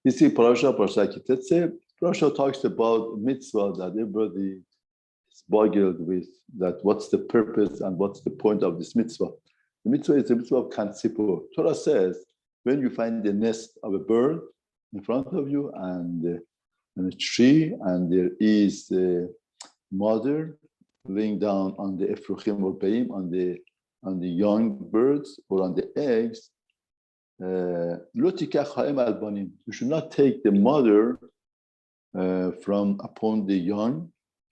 You see, Parasha Tetzei, Parasha talks about mitzvah that everybody is boggled with, that what's the purpose and what's the point of this mitzvah. The mitzvah is the mitzvah of kansipo. Torah says, when you find the nest of a bird in front of you and a tree, and there is a mother laying down on the efruchim or beim, on the young birds or on the eggs, you should not take the mother from upon the young.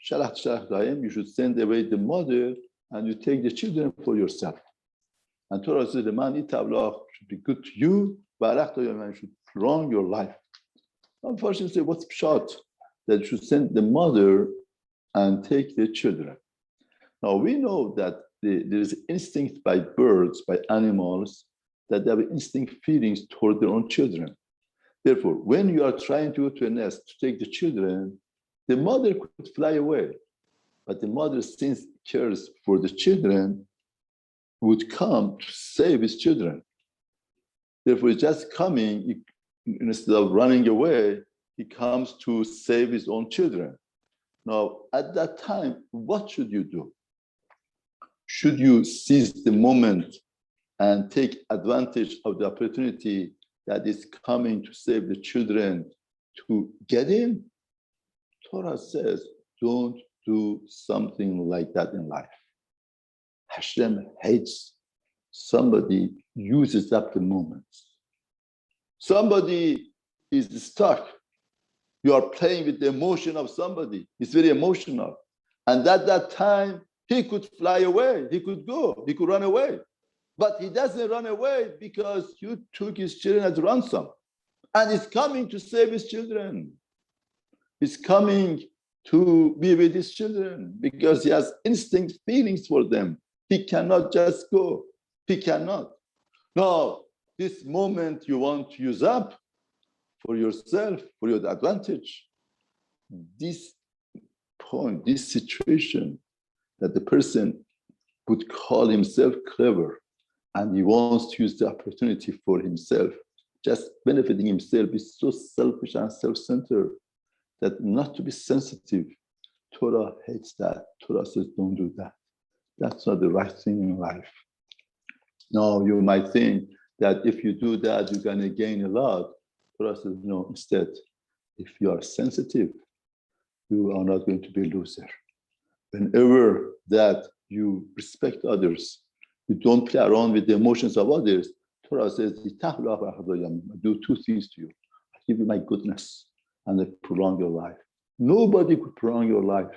You should send away the mother and you take the children for yourself. And Torah says the man should be good to you, and should prolong your life. Unfortunately, say what's pshat? That you should send the mother and take the children. Now we know that there is instinct by birds, by animals, that they have instinct feelings toward their own children. Therefore, when you are trying to go to a nest to take the children, the mother could fly away. But the mother, since cares for the children, would come to save his children. Therefore, just coming, instead of running away, he comes to save his own children. Now, at that time, what should you do? Should you seize the moment and take advantage of the opportunity that is coming to save the children to get in? Torah says, don't do something like that in life. Hashem hates somebody uses up the moments. Somebody is stuck. You are playing with the emotion of somebody. It's very emotional. And at that time, he could fly away. He could go. He could run away. But he doesn't run away because you took his children as ransom. And he's coming to save his children. He's coming to be with his children because he has instinct feelings for them. He cannot just go. He cannot. Now, this moment you want to use up for yourself, for your advantage. This point, this situation that the person would call himself clever and he wants to use the opportunity for himself, just benefiting himself, is so selfish and self-centered that not to be sensitive. Torah hates that. Torah says, don't do that. That's not the right thing in life. Now, you might think that if you do that, you're going to gain a lot. Torah says, no, instead, if you are sensitive, you are not going to be a loser. Whenever that you respect others, you don't play around with the emotions of others, Torah says, do two things to you. I give you my goodness and I prolong your life. Nobody could prolong your life.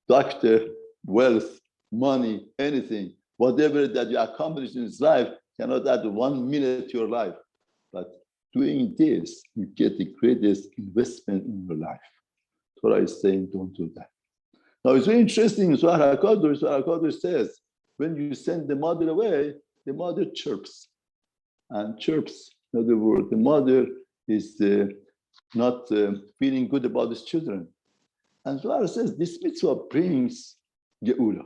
Doctor, wealth, money, anything, whatever that you accomplish in this life cannot add 1 minute to your life. But doing this, you get the greatest investment in your life. Torah is saying, don't do that. Now, it's very interesting. Surah Al-Qadr says, when you send the mother away, the mother chirps and chirps. In other words, the mother is not feeling good about his children. And Zohar says, this mitzvah brings Geula.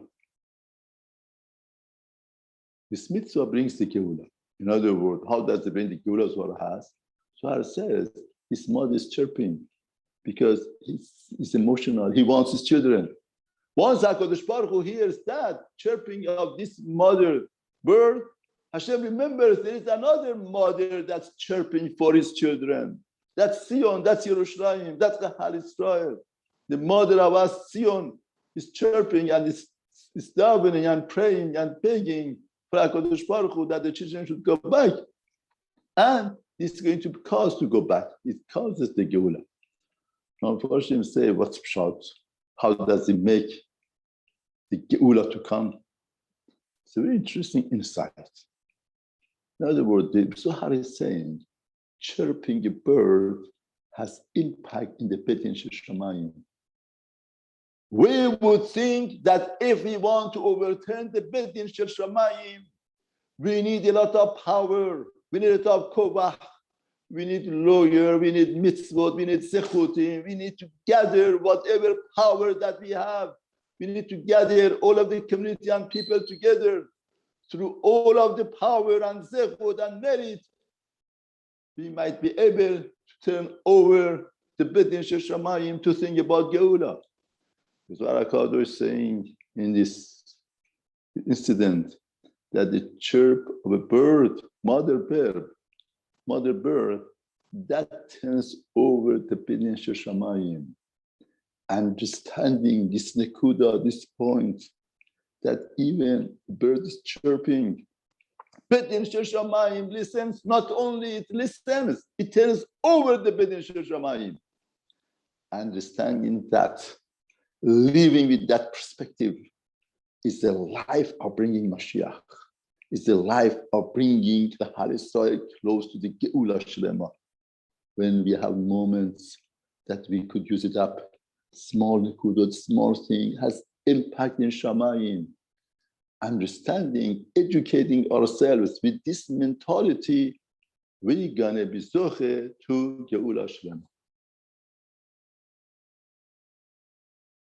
This mitzvah brings the Geula. In other words, how does it bring the Geula Zohar has? Zohar says, his mother is chirping because he's emotional. He wants his children. Once HaKadosh Baruch Hu hears that chirping of this mother bird, Hashem remembers there is another mother that's chirping for his children. That's Sion, that's Yerushalayim, that's the Hal Israel. The mother of us, Sion, is chirping and is davening and praying and begging for HaKadosh Baruch Hu that the children should go back. And it's going to cause to go back. It causes the Geula. Now, unfortunately, say, what's pshat? How does it make the Geula to come? It's a very interesting insight. In other words, the Zohar is saying, chirping a bird has impact in the Betin Shel Shamayim. We would think that if we want to overturn the Betin Shel Shamayim, we need a lot of power, we need a lot of kovach, we need lawyer, we need mitzvot, we need sechutim, we need to gather whatever power that we have. We need to gather all of the community and people together through all of the power and zechut and merit. We might be able to turn over the Bedin Sheshamayim to think about Geula. Because Arakado is saying in this incident that the chirp of a bird, mother bird, that turns over the Bedin Sheshamayim. Understanding this Nekuda, this point, that even bird is chirping, Bedin Sheshamayim listens, not only it listens, it turns over the Bedin Sheshamayim. Understanding that, living with that perspective is the life of bringing Mashiach, is the life of bringing the Holy Soil close to the Geula Shlema. When we have moments that we could use it up, small nekudot, small thing has impact in Shamayim. Understanding, educating ourselves with this mentality, we're gonna be zoche to Geula Shlema.